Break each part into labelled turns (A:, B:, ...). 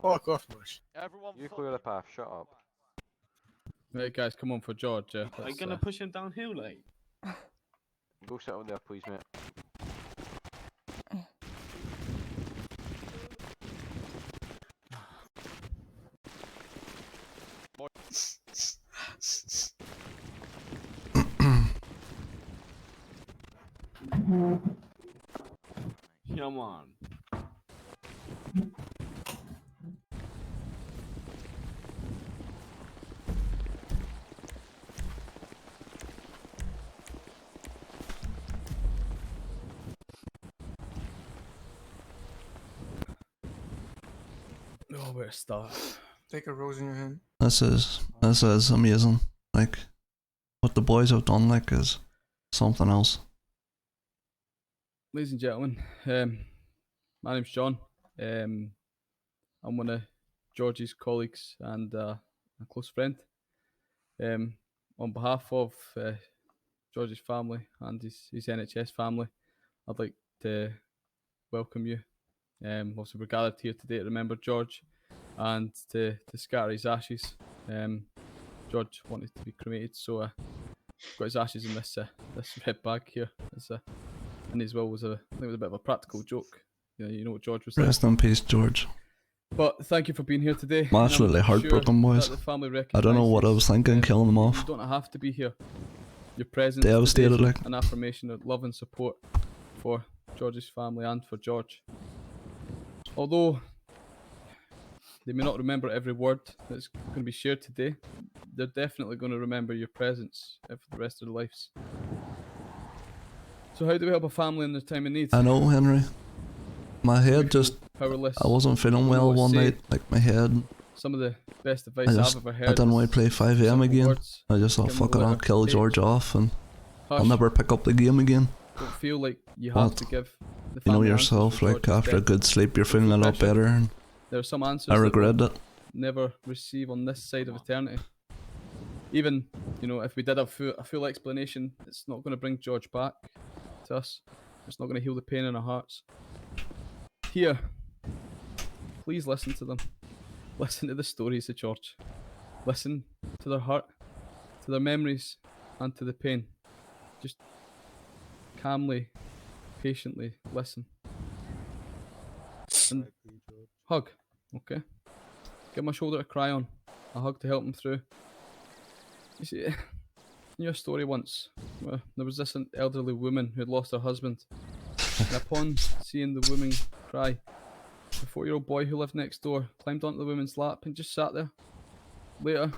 A: Fuck off, Bush.
B: Everyone
C: You clear the path, shut up.
D: Right, guys, come on for George.
E: Are you gonna push him downhill, like?
C: Go sit on there, please, mate.
E: Come on.
D: Oh, where to start?
A: Take a rose in your hand.
F: This is amazing. Like, what the boys have done, like, is something else.
D: Ladies and gentlemen, my name's John. I'm one of George's colleagues and a close friend. On behalf of George's family and his NHS family, I'd like to welcome you. Also, we're gathered here today to remember George and to scatter his ashes. George wanted to be cremated, so got his ashes in this red bag here. And his will was I think it was a bit of a practical joke. You know what George was saying.
F: Rest in peace, George.
D: But thank you for being here today.
F: I'm absolutely heartbroken, boys.
D: The family
F: I don't know what I was thinking, killing them off.
D: You don't have to be here. Your presence
F: Devastated,
D: today is
F: like.
D: an affirmation of love and support for George's family and for George. Although they may not remember every word that's going to be shared today, they're definitely going to remember your presence for the rest of their lives. So how do we help a family in their time of need?
F: I know, Henry. My head just...
D: Powerless.
F: I wasn't feeling well one night. Like, my head...
D: Some of the best advice I've ever heard.
F: I didn't want to play 5 AM again.
D: Words.
F: I just thought, fuck it, I'll kill George off and
D: Hush.
F: I'll never pick up the game again.
D: Don't feel like you have to give the
F: You know
D: family
F: yourself,
D: answers for
F: like,
D: George's
F: after a
D: death.
F: good sleep, you're feeling a lot better. And
D: there are some answers
F: I regret it.
D: never receive on this side of eternity. Even, if we did a full explanation, it's not going to bring George back to us. It's not going to heal the pain in our hearts. Here, please listen to them. Listen to the stories of George. Listen to their heart, to their memories, and to the pain. Just calmly, patiently listen. And hug, okay? Give him a shoulder to cry on. A hug to help him through. You see, in your story once, there was this elderly woman who had lost her husband. And upon seeing the woman cry, the 4-year-old boy who lived next door climbed onto the woman's lap and just sat there. Later,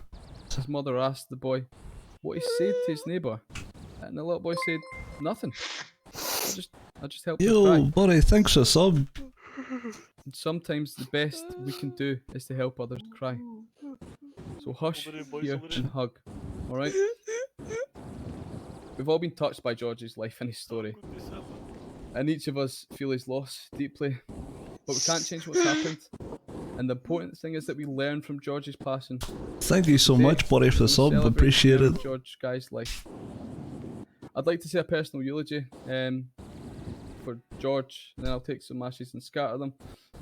D: his mother asked the boy what he said to his neighbour, and the little boy said, "Nothing. I just helped her cry."
F: Yo, buddy, thanks for sub.
D: And sometimes the best we can do is to help others cry. So hush here and hug, alright? We've all been touched by George's life and his story. And each of us feel his loss deeply. But we can't change what's happened. And the important thing is that we learn from George's passing.
F: Thank you so much, buddy, for the sub. Appreciate it.
D: George Guy's life. I'd like to say a personal eulogy for George, and then I'll take some ashes and scatter them.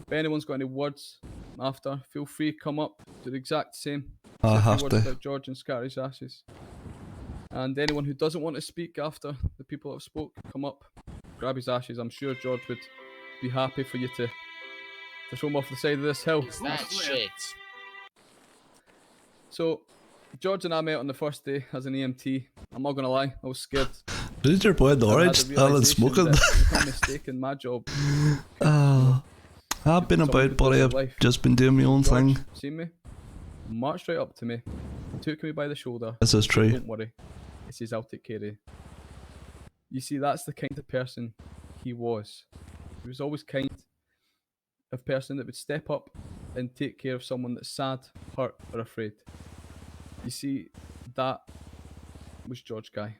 D: If anyone's got any words after, feel free to come up, do the exact same.
F: I have
D: words
F: to.
D: about George and scatter his ashes. And anyone who doesn't want to speak after the people that have spoke, come up, grab his ashes. I'm sure George would be happy for you to throw him off the side of this hill.
G: That shit.
D: So, George and I met on the first day as an EMT. I'm not gonna lie, I was scared.
F: Did your boy the orange started smoking?
D: I'm mistaken my job.
F: I've been about, buddy. I've just been doing my own
D: George,
F: thing.
D: seen me? Marched right up to me, took me by the shoulder.
F: This is true.
D: Don't worry, it says I'll take care of you. You see, that's the kind of person he was. He was always kind, a person that would step up and take care of someone that's sad, hurt, or afraid. You see, that was George Guy.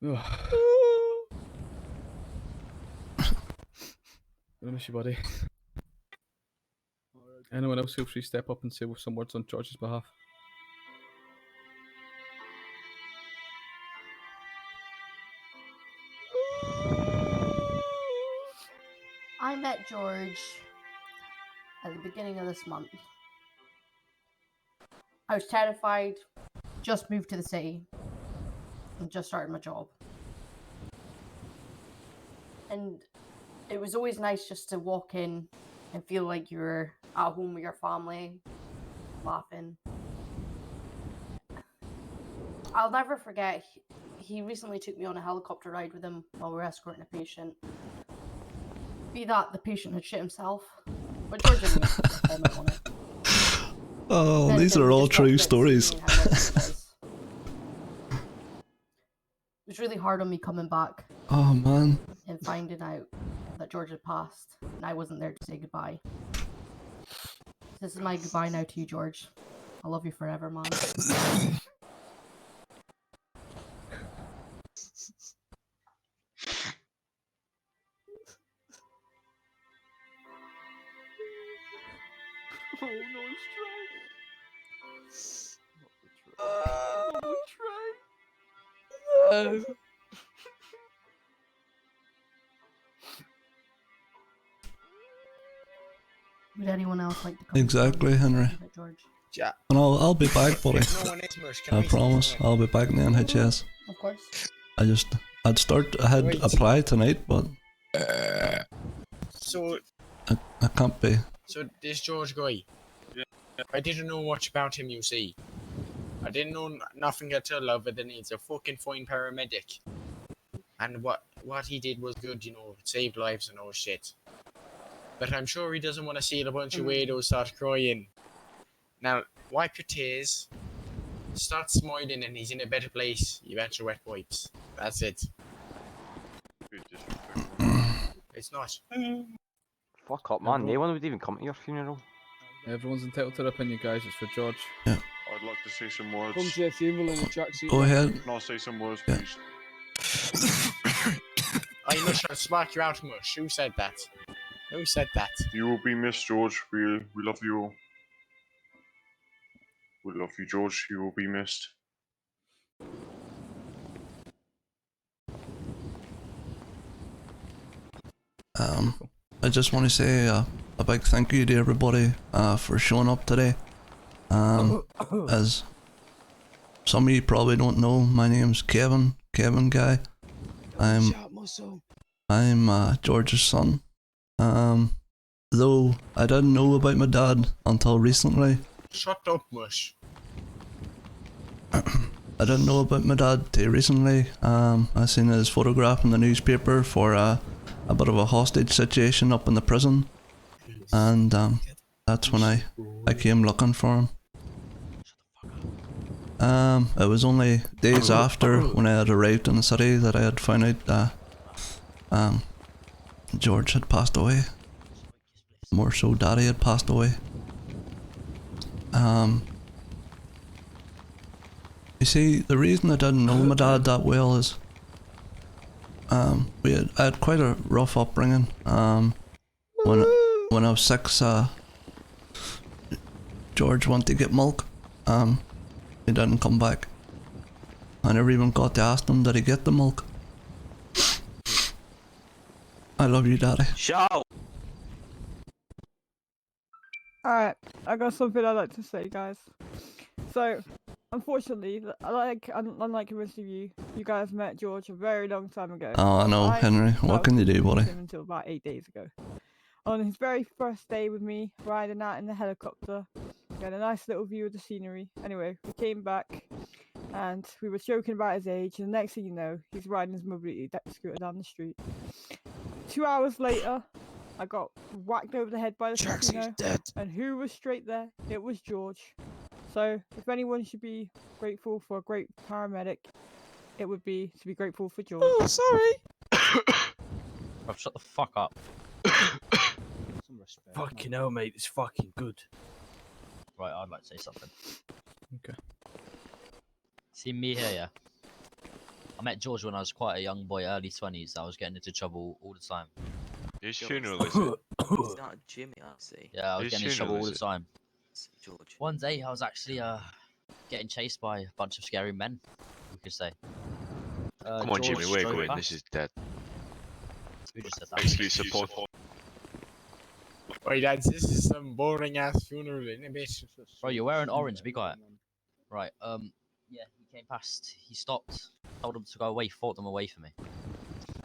D: I miss you, buddy. Anyone else feel free to step up and say some words on George's behalf?
G: I met George
B: at the beginning of this month. I was terrified, just moved to the city, and just started my job. And it was always nice just to walk in and feel like you were at home with your family, laughing. I'll never forget, he recently took me on a helicopter ride with him while we were escorting a patient. Be that the patient had shit himself, but George didn't make a comment on it.
F: Oh,
B: Then
F: these
B: we
F: are all
B: just talked
F: true
B: about
F: stories.
B: seeing how much it was. It was really hard on me coming back
F: Oh man.
B: and finding out that George had passed, and I wasn't there to say goodbye. This is my goodbye now to you, George. I love you forever, man.
E: Oh no, it's trying. Not the try.
B: Would anyone else like to come?
F: Exactly, Henry.
B: George.
G: Yeah.
F: And I'll be back, buddy.
G: If no one is mush, can
F: I
G: we
F: promise.
G: say something?
F: I'll be back in the NHS.
B: Of course.
F: I had
G: Wait.
F: applied tonight, but
G: So,
F: I can't be.
G: so this George guy, I didn't know much about him, you see. I didn't know nothing at all other than he's a fucking fine paramedic. And what he did was good, you know, saved lives and all shit. But I'm sure he doesn't want to see a bunch of weirdos start crying. Now, wipe your tears, start smiling, and he's in a better place. You bet your wet wipes. That's it. It's not.
C: Fuck up, man. No one would even come to your funeral.
D: Everyone's entitled to their opinion, guys. It's for George.
H: I'd like to say some words.
I: Come to your funeral in a tracksuit.
F: Go ahead.
H: Can I say some words,
F: Yeah.
H: please?
G: I must have smack you out, mush. Who said that? Who said that?
H: You will be missed, George. We love you all. We love you, George. You will be missed.
F: I just want to say a big thank you to everybody for showing up today. As some of you probably don't know, my name's Kevin Guy. I'm George's son. Though I didn't know about my dad until recently.
G: Shut up, mush.
F: I didn't know about my dad till recently. I seen his photograph in the newspaper for a bit of a hostage situation up in the prison, and that's when I came looking for him. It was only days after when I had arrived in the city that I had found out that George had passed away. More so, Daddy had passed away. You see, the reason I didn't know my dad that well is I had quite a rough upbringing. When I was 6, George went to get milk. He didn't come back. I never even got to ask him, did he get the milk? I love you, Daddy.
C: Shut up!
I: Alright, I got something I'd like to say, guys. So, unfortunately, unlike the rest of you, you guys met George a very long time ago.
F: Oh, I know, Henry. What can you do, buddy?
I: Him until about 8 days ago. On his very first day with me, riding out in the helicopter, we had a nice little view of the scenery. Anyway, we came back, and we were joking about his age, and the next thing you know, he's riding his mobility scooter down the street. 2 hours later, I got whacked over the head by the casino, and who was straight there? It was George. So, if anyone should be grateful for a great paramedic, it would be to be grateful for George.
G: Oh, sorry.
J: Oh, shut the fuck up.
E: Some respect. Fucking hell, mate. It's fucking good.
J: Right, I'd like to say something.
D: Okay.
J: See me here, yeah? I met George when I was quite a young boy, early 20s. I was getting into trouble all the time.
K: Whose funeral is it?
L: It's not Jimmy, I see.
J: Yeah, I was
K: Whose
J: getting into trouble
K: funeral
J: all
K: is
J: the
K: it?
J: time.
L: George.
J: One day, I was actually getting chased by a bunch of scary men, we could say.
K: Come on,
J: George
K: Jimmy, we're
J: drove
K: going. This
J: past.
K: is dead.
J: Who just said that?
K: Basically, support.
G: Wait, lads, this is some boring ass funeral, isn't it, bitch?
J: Bro, you're wearing orange. Be quiet. Right. Yeah, he came past. He stopped. Told them to go away. Fought them away for me.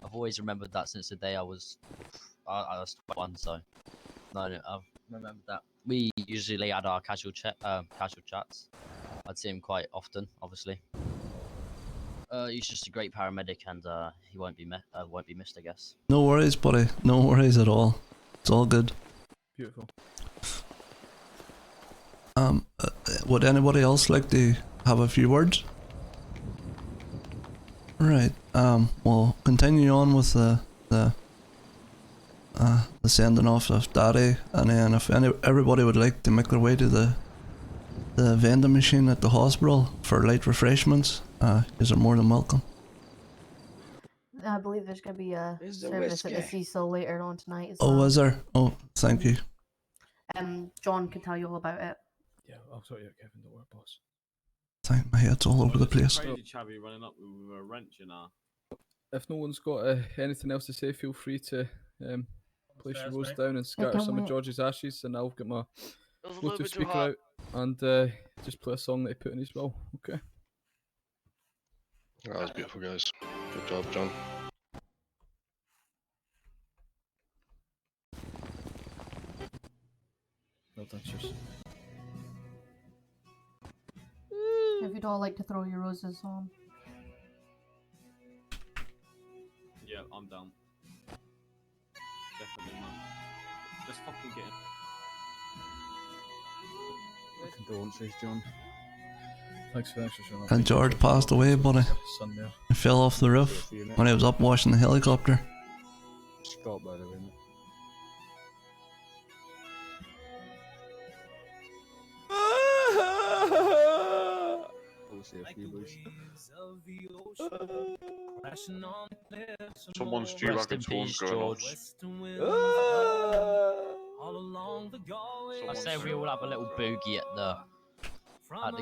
J: I've always remembered that since the day I was 21. So no, I've remembered that. We usually had our casual chats. I'd see him quite often, obviously. He's just a great paramedic, and he won't be missed, I guess.
F: No worries, buddy. No worries at all. It's all good.
D: Beautiful.
F: Would anybody else like to have a few words? Right. We'll continue on with the sending off of Daddy, and then if everybody would like to make their way to the vending machine at the hospital for light refreshments, is more than welcome.
B: I believe there's going to be a
L: Where's the
B: service at the
L: whiskey?
B: Cecil later on tonight as
F: Oh,
B: well.
F: is there? Oh, thank you.
B: John can tell you all about it.
E: Yeah, I'll sort you out, Kevin. Don't worry, boss.
F: Thank my head's all over the place.
E: Crazy chavvy running up with a wrench in her.
D: If no one's got anything else to say, feel free to place your rose down and scatter
B: can
D: some of
B: wait.
D: George's ashes, and I'll get my
K: That was a little
D: Bluetooth
K: bit too
D: speaker
K: hot.
D: out and just play a song that he put in his will. Okay.
K: That was beautiful, guys. Good job, John.
D: Well done, cheers.
B: If you'd all like to throw your roses on.
E: Yeah, I'm down. Definitely, man. Let's fucking get him.
D: Condolences, John. Thanks for showing up.
F: And George passed away, buddy.
D: Son there.
F: He fell off the roof when he was up washing the helicopter.
D: Scott, by the way, mate.
H: Someone's due
J: Rest
H: back
J: in
H: at Torn
J: peace,
H: going on.
J: George. I say we all have a little boogie at the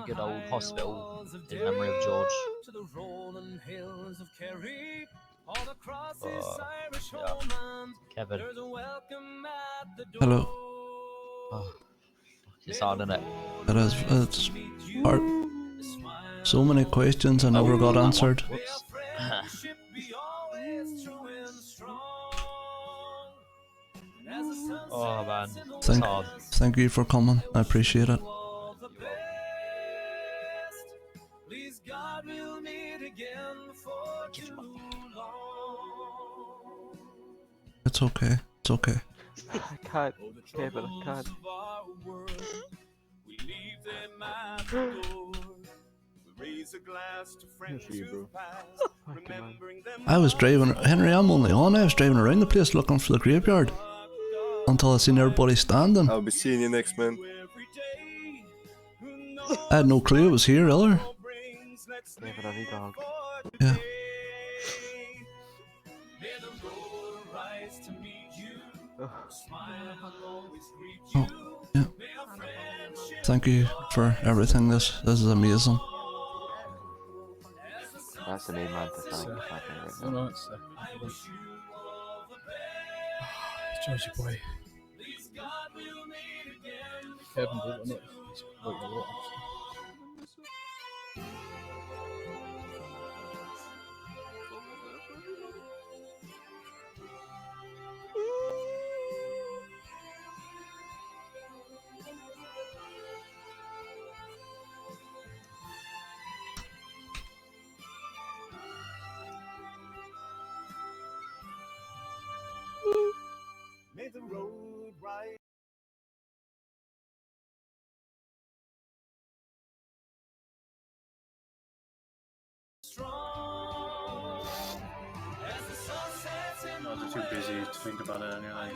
J: good old hospital in memory of George. Yeah. Kevin.
F: Hello.
J: Oh, it's hard, isn't it?
F: It is. It's hard. So many questions I never got answered.
J: Whoops. Oh man, it's hard.
F: Thank you for coming. I appreciate it. It's okay. It's okay.
C: I can't, Kevin, I can't.
F: I was driving, Henry, I'm only on. I was driving around the place looking for the graveyard until I seen everybody standing.
M: I'll be seeing you next month.
F: I had no clue it was here either.
C: Kevin, I need a hug.
F: Yeah. Oh, yeah. Thank you for everything. This is amazing.
C: That's the main man to thank. I think, right
D: No,
C: now.
D: no, it's Georgie boy. Kevin, believe it or not, he's like a lot, actually.
N: May the road rise.
A: No, they're too busy to think about it anyway.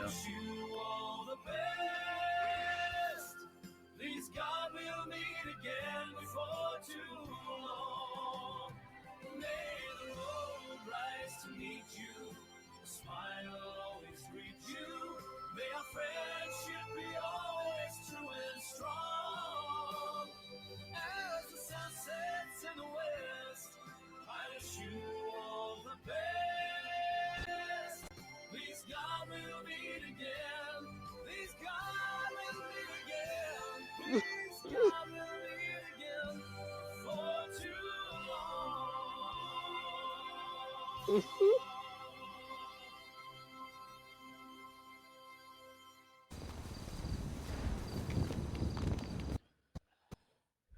N: Please God, we'll meet again before too long. May the road rise to meet you. A smile always greet you. May our friendship be always true and strong. As the sun sets in the west, I wish you all the best. Please God, we'll meet again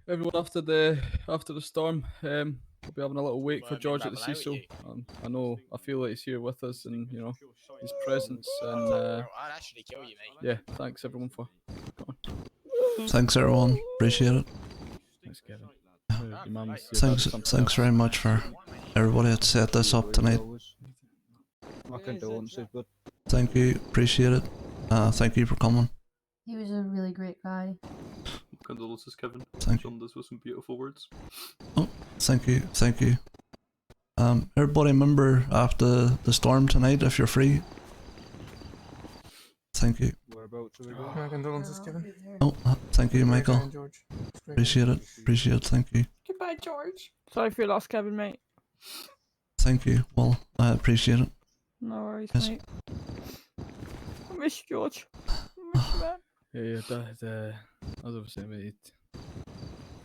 D: everyone after the storm. We'll be having a little wake for George at the Cecil. I feel like he's here with us, and you know, his presence. And
G: I'll actually kill you, mate.
D: yeah, thanks everyone for coming.
F: Thanks everyone. Appreciate it.
D: Thanks, Kevin. Your mum's- your dad's
F: Thanks
D: something.
F: very much for everybody that set this up tonight.
E: My condolences, but
F: Thank you. Appreciate it. Thank you for coming.
B: He was a really great guy.
A: Condolences, Kevin.
F: Thank
A: Done this with some beautiful words.
F: Oh, thank you. Thank you. Everybody remember after the storm tonight if you're free. Thank you.
E: whereabouts are we going?
M: My condolences, Kevin.
F: Oh, thank you,
M: Great guy,
F: Michael.
M: George. Great
F: Appreciate
M: guy.
F: it. Appreciate it. Thank you.
B: Goodbye, George.
I: Sorry for your loss, Kevin, mate.
F: Thank you. Well, I appreciate it.
I: No worries,
F: Yes.
I: mate. I miss you, George. I miss you, man.
D: Yeah, Dad. As I was saying, mate,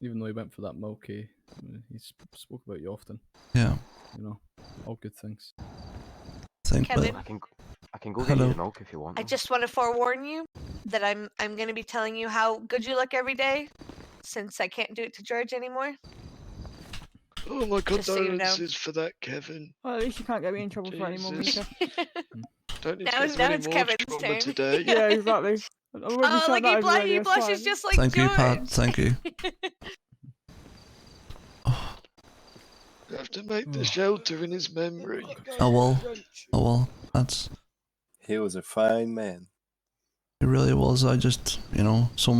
D: even though he went for that Milky, he spoke about you often.
F: Yeah.
D: You know, all good things.
F: Thank
C: I can go get
F: Hello.
C: you the milk if you want.
O: I just want to forewarn you that I'm going to be telling you how good you look every day, since I can't do it to George anymore.
K: Oh my
O: Just so you know.
K: condolences for that, Kevin.
I: Well, at least you can't get me in trouble for any more,
K: Jesus.
I: Mika.
K: Don't need
O: Now-
K: to get
O: now
K: any
O: it's
K: more
O: Kevin's
K: trauma
O: turn.
K: today.
I: Yeah, exactly. I won't be
O: Oh,
I: shouting
O: like
I: that
O: he,
I: over the radio,
O: he
I: it's
O: blushes
I: fine.
O: just like
F: Thank you,
O: George.
F: Pat. Thank you.
K: You have to make the shelter in his memory.
F: I will. I will. That's.
P: He was a fine man.
F: It really was. I just, you know, so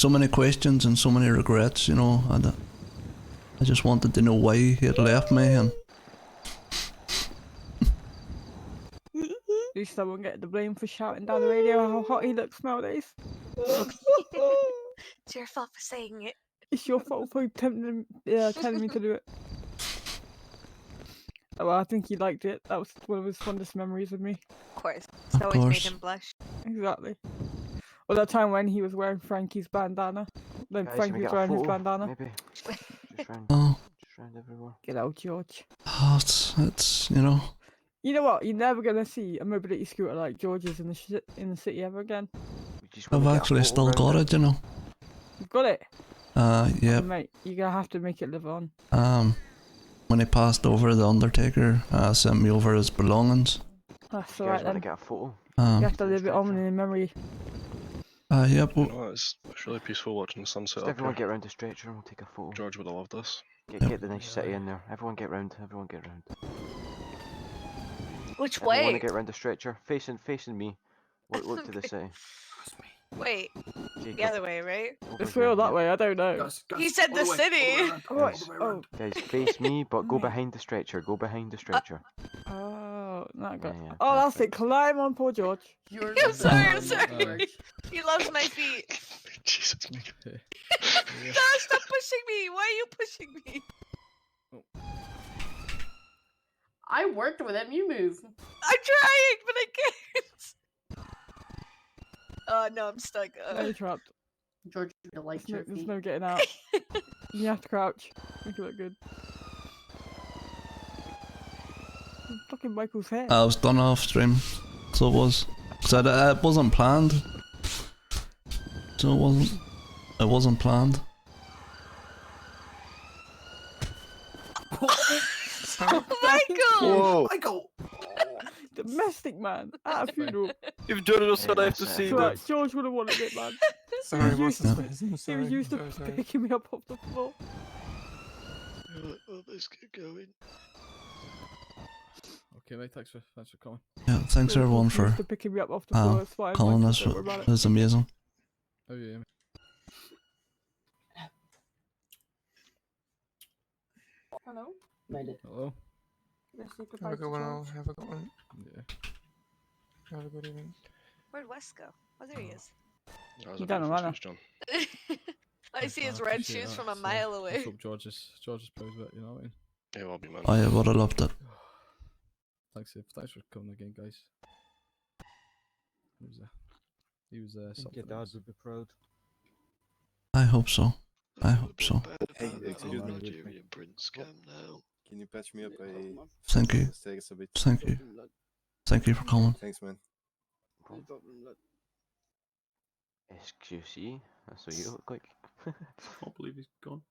F: many questions and so many regrets. You know, and I just wanted to know why he had left me, and
I: At least I won't get the blame for shouting down the radio how hot he looks nowadays.
O: It's your fault for saying it.
I: It's your fault for telling me to do it. Oh, well, I think he liked it. That was one of his fondest memories with me.
O: Of course. It's
F: Of
O: always made
F: course.
O: him blush.
I: Exactly. Or that time when he was wearing Frankie's bandana. Then
C: Guys, can
I: Frankie
C: we
I: was
C: get a
I: wearing his
C: photo?
I: bandana.
C: Maybe. Just round,
F: oh,
C: just round everywhere.
I: Get out, George.
F: oh, it's you know.
I: You know what? You're never gonna see a mobility scooter like George's in the city ever again.
F: I've actually still got it, you know.
I: You've got it.
F: Yep.
I: Mate, you're gonna have to make it live on.
F: When he passed over, the Undertaker sent me over his belongings.
I: That's
C: You
I: alright
C: guys want to
I: then.
C: get a photo?
I: You
F: Um,
I: have to live it on in memory.
F: yep.
K: Oh, it's really peaceful watching the sunset
C: Just
K: up
C: everyone
K: here.
C: get round the stretcher and we'll take a photo.
K: George would have loved this.
C: Get the nice city in there. Everyone get round. Everyone get round.
O: Which
C: Everyone want
O: way?
C: to get round the stretcher. Facing me. Look to the city.
O: Wait, the
C: Jacob.
O: other way, right?
I: This way or that way, I don't know.
O: He said the city.
C: Guys, face me, but go behind the stretcher. Go behind the stretcher.
I: Oh, not good.
C: Yeah,
I: Oh, that's it. Climb on, poor George.
O: I'm sorry, I'm sorry. He loves my feet.
K: Jesus.
O: No, stop pushing me. Why are you pushing me?
B: I worked with him. You move.
O: I'm trying, but I can't. Oh no, I'm stuck.
I: Now you're trapped.
B: George, you like
I: There's
B: your feet.
I: no getting out. You have to crouch. Make it look good. Fucking Michael's hair.
F: I was done off stream, so it was. Cause it wasn't planned. So it wasn't. It wasn't planned.
O: Michael!
P: Whoa!
B: Michael!
I: Domestic man at a funeral.
P: You've done us what I have to see.
I: It's alright, George would have wanted it, man.
M: Sorry,
I: he was
M: what's
I: used,
M: his face? I'm
I: he
M: sorry.
I: was used to
M: So sorry.
I: picking me up off the floor.
K: Well, let's get going.
D: Okay, mate. Thanks for coming.
F: Yeah, thanks everyone
I: He used
F: for
I: to picking me up off the floor. It's fine.
F: calling
I: Michael,
F: us.
I: don't worry about
F: It
I: it.
F: was amazing.
D: Oh yeah. Mate.
B: Hello?
D: Hello.
M: Have a good one, all. Have a good one.
D: Yeah.
M: Have a good evening.
O: Where'd Wes go? Oh, there he is.
K: That was
I: You
K: a
I: don't know,
K: beautiful
I: Anna.
K: speech, John.
O: I see his
D: I
O: red
D: appreciate
O: shoes
D: that,
O: from a
D: so
O: mile
D: Let's
O: away.
D: hope George is proud of it. You know what I mean?
K: Yeah, well, be man.
F: I would have loved it.
D: Thanks for coming again, guys. He was
E: I think
D: something
E: your dad
D: else.
E: would be proud.
F: I hope so. I hope so.
P: Hey, excuse me.
K: Nigerian prince, come now.
P: Can you patch me up?
F: Thank you.
P: Mistakes a bit.
F: Thank you. Thank you for coming.
P: Thanks, man.
C: SQC, that's what you look like.
A: I can't believe he's gone.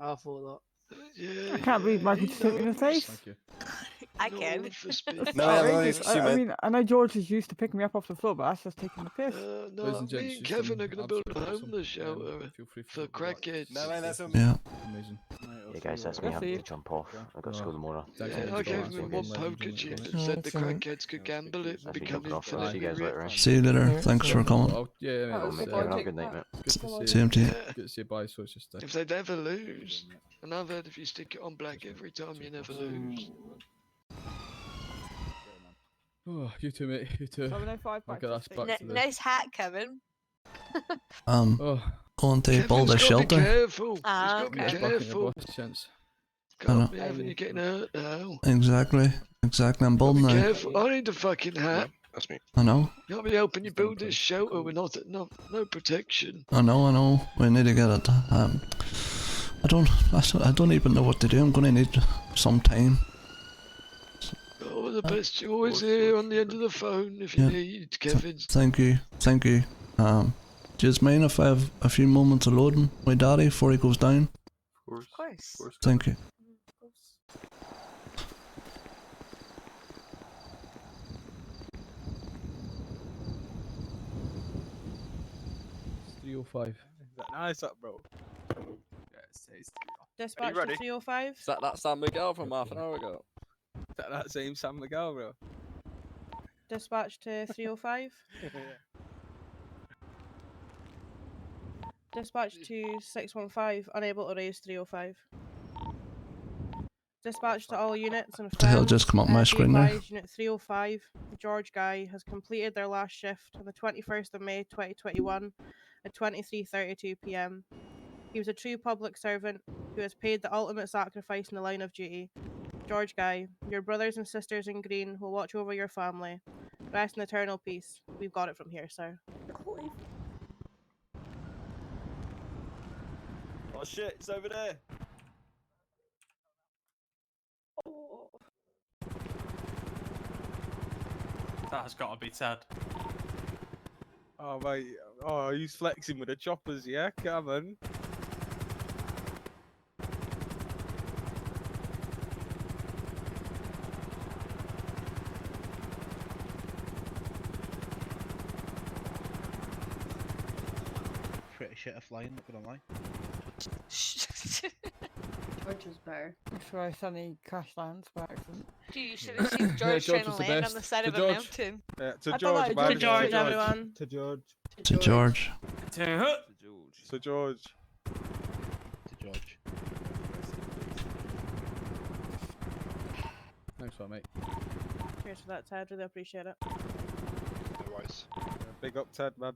E: I thought
K: Yeah.
I: I can't believe Michael just took me in the face.
D: Thank you.
O: I can.
I: That's
P: No, yeah, no,
I: outrageous.
P: she
I: I
P: meant-
I: mean, I know George is used to picking me up off the floor, but that's just taking the piss.
K: No,
D: Ladies and gents,
K: me and
D: you've
K: Kevin
D: done
K: are going to build a
D: absolutely awesome.
K: homeless shelter
D: Feel free
K: for
D: to go back.
K: crackheads.
P: No, man, that's
F: Yeah.
D: Amazing.
C: Yeah, guys, that's me
I: That's
C: having
I: it.
C: to jump off. I've got school tomorrow.
D: Thanks
K: Yeah,
D: for
K: I
D: the
K: gave
D: advice,
K: him
D: guys.
K: one poker chip
D: Legend,
K: and said the
M: it's alright.
K: crackheads could gamble it and
C: That's me
K: become
C: jumping off. I'll see you
K: infinitely
C: guys later.
K: rich.
F: See you later.
M: Alright,
F: Thanks
M: so-
F: for coming.
D: Oh, yeah, mate.
B: Oh,
D: It's,
C: Take
B: before
C: care,
B: I
C: have a
B: take
C: good night,
B: that-
C: mate.
D: good to see
F: Same to you.
K: Yeah.
D: Good to see you. Bye. So it's just
K: If they never lose, and I've heard if you stick it on black every time, you never lose.
D: Oh, you too, mate. You too.
I: 705
D: I'll
I: back
D: get
I: to
D: us
I: state.
D: back to the.
O: Nice hat, Kevin.
D: Oh,
F: Going to
K: Kevin's
F: Boulder
K: got to be
F: Shelter.
K: careful. He's
O: Ah,
K: got to be
O: okay.
D: back in your
K: careful.
D: boss chance.
F: I know.
K: Can't be having you getting hurt now.
F: Exactly. Exactly. I'm bold
K: Be
F: now.
K: careful. I need a fucking hat.
H: That's me.
F: I know.
K: You can't be helping you build this shelter with no protection.
F: I know. We need to get it. I don't even know what to do. I'm gonna need some time.
K: Oh, the best. You're always here on the end of the phone if you
F: Yeah.
K: need, Kevin.
F: Thank you. Do you mind if I have a few moments of loading my daddy before he goes down?
A: Of
O: course.
F: Thank you.
D: It's 305.
E: Nice up, bro.
Q: Dispatch
E: ready?
Q: to 305.
E: Is that San Miguel from half an hour ago? Is that same San Miguel, bro?
Q: Dispatch to 305. Dispatch to 615. Unable to raise 305. Dispatch to all units and
F: The hell
Q: friends,
F: just come up my
Q: be
F: screen there?
Q: advised, Unit 305, George Guy has completed their last shift on the 21st of May 2021 at 23:32 p.m. He was a true public servant who has paid the ultimate sacrifice in the line of duty. George Guy, your brothers and sisters in green will watch over your family. Rest in eternal peace. We've got it from here, sir.
E: Oh shit, it's over there.
A: That has got to be Ted.
E: Oh mate, oh he's flexing with the choppers, yeah? Come on.
R: Pretty shit at flying, not gonna lie.
B: George is better.
I: That's why Sunny crash lands by accident.
O: Gee, you should have seen George trying to
D: was the
O: land on
D: best.
O: the side
D: To
O: of a
D: George.
O: mountain.
E: Yeah,
I: I
E: to
I: thought
E: George,
I: that
E: man.
I: was
Q: To George, everyone.
E: To George.
F: To George.
E: To George.
R: To George.
D: Thanks for that, mate.
Q: Cheers for that, Ted. Really appreciate it.
K: Otherwise.
E: Big up Ted, man.